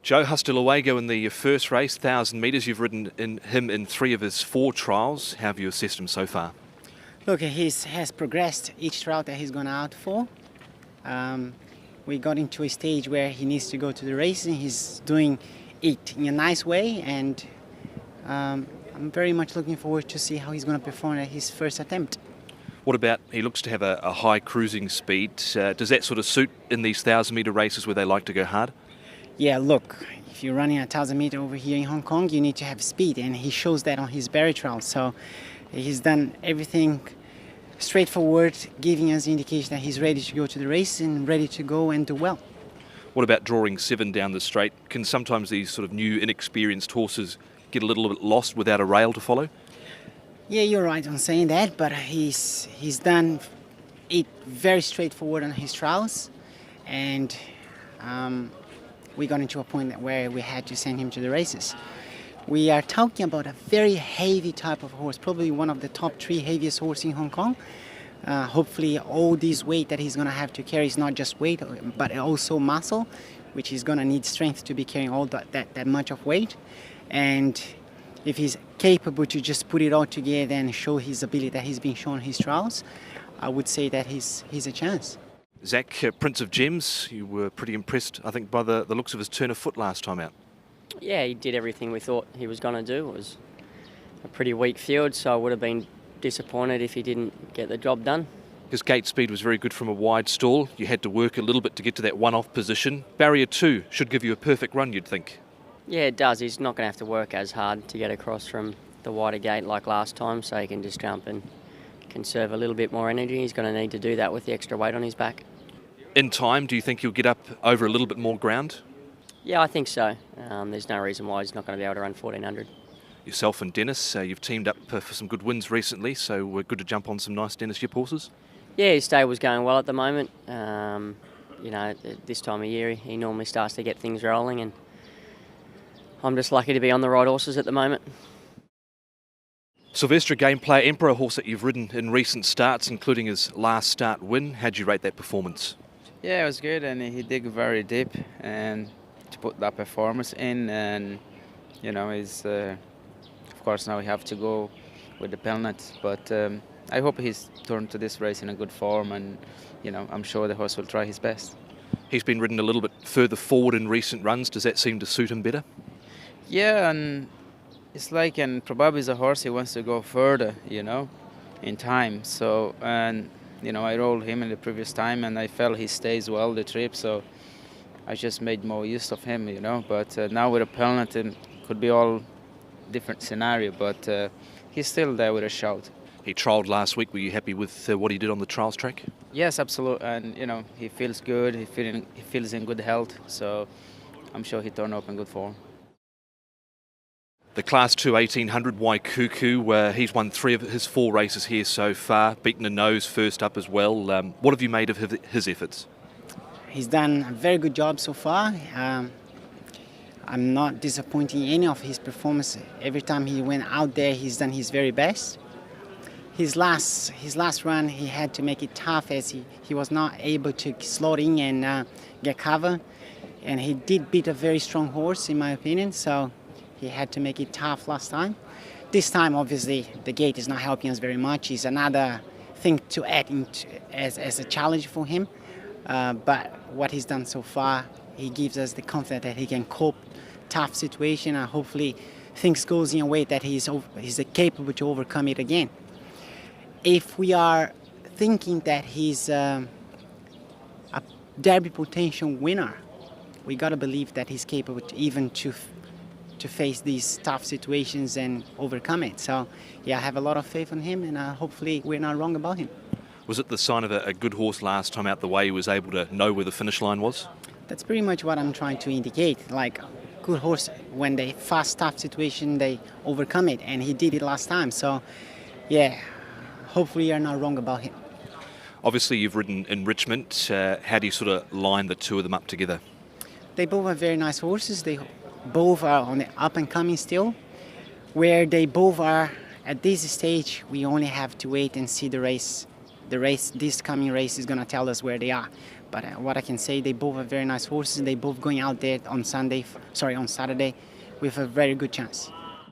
Joe, Hasta Luego in the first race, 1,000 metres. You've ridden him in 3 of his 4 trials. How have you assessed him so far? Look, he has progressed each trial that he's gone out for. We got into a stage where he needs to go to the race, and he's doing it in a nice way, and I'm very much looking forward to see how he's going to perform at his first attempt. What about, he looks to have a high cruising speed. Does that sort of suit in these 1,000 metre races where they like to go hard? Yeah, look, if you're running 1,000 metre over here in Hong Kong, you need to have speed, and he shows that on his Barry trial. So he's done everything straightforward, giving us the indication that he's ready to go to the race and ready to go and do well. What about drawing 7 down the straight? Can sometimes these sort of new, inexperienced horses get a little bit lost without a rail to follow? Yeah, you're right on saying that, but he's done it very straightforward on his trials, and we got into a point where we had to send him to the races. We are talking about a very heavy type of horse, probably one of the top 3 heaviest horses in Hong Kong. Hopefully all this weight that he's going to have to carry is not just weight, but also muscle, which he's going to need strength to be carrying all that much of weight. And if he's capable to just put it all together and show his ability that he's been shown in his trials, I would say that he's a chance. Zak, Prince of Gems, you were pretty impressed, I think, by the looks of his turn of foot last time out. Yeah, he did everything we thought he was going to do. It was a pretty weak field, so I would have been disappointed if he didn't get the job done. His gate speed was very good from a wide stall. You had to work a little bit to get to that one-off position. Barrier 2 should give you a perfect run, you'd think. Yeah, it does. He's not going to have to work as hard to get across from the wider gate like last time, so he can just jump and conserve a little bit more energy. He's going to need to do that with the extra weight on his back. In time, do you think he'll get up over a little bit more ground? Yeah, I think so. There's no reason why he's not going to be able to run 1,400. Yourself and Dennis, you've teamed up for some good wins recently, so we're good to jump on some nice Dennis Yip horses. Yeah, his stable's going well at the moment. You know, this time of year he normally starts to get things rolling, and I'm just lucky to be on the right horses at the moment. Silvestre, game player Emperor, a horse that you've ridden in recent starts, including his last start win. How'd you rate that performance? Yeah, it was good, and he dig very deep and to put that performance in, and you know, he's of course now we have to go with the penalty, but I hope he's turned to this race in a good form, and you know, I'm sure the horse will try his best. He's been ridden a little bit further forward in recent runs. Does that seem to suit him better? Yeah, and it's like, and probably as a horse he wants to go further, you know, in time. So, and you know, I rolled him in the previous time, and I felt he stays well the trip, so I just made more use of him, you know. But now with a penalty, it could be all different scenario, but he's still there with a shout. He trialled last week. Were you happy with what he did on the trials track? Yes, absolutely, and you know, he feels good. He feels in good health, so I'm sure he turned up in good form. The Class 2 1800 WAIKUKU, he's won 3 of his 4 races here so far, beaten a nose first up as well. What have you made of his efforts? He's done a very good job so far. I'm not disappointed in any of his performance. Every time he went out there, he's done his very best. His last run, he had to make it tough as he was not able to slot in and get cover. And he did beat a very strong horse, in my opinion, so he had to make it tough last time. This time, obviously, the gate is not helping us very much. It's another thing to add as a challenge for him. But what he's done so far, he gives us the confidence that he can cope tough situation, and hopefully things goes in a way that he's capable to overcome it again. If we are thinking that he's a Derby potential winner, we got to believe that he's capable to face these tough situations and overcome it. So, yeah, I have a lot of faith in him, and hopefully we're not wrong about him. Was it the sign of a good horse last time out the way he was able to know where the finish line was? That's pretty much what I'm trying to indicate. Like, good horse, when they face tough situation, they overcome it, and he did it last time. So, yeah, hopefully you're not wrong about him. Obviously, you've ridden in Richmond. How do you sort of line the 2 of them up together? They both are very nice horses. They both are on the up and coming still. Where they both are at this stage, we only have to wait and see the race. This coming race is going to tell us where they are. But what I can say, they both are very nice horses. They both going out there on Saturday with a very good chance.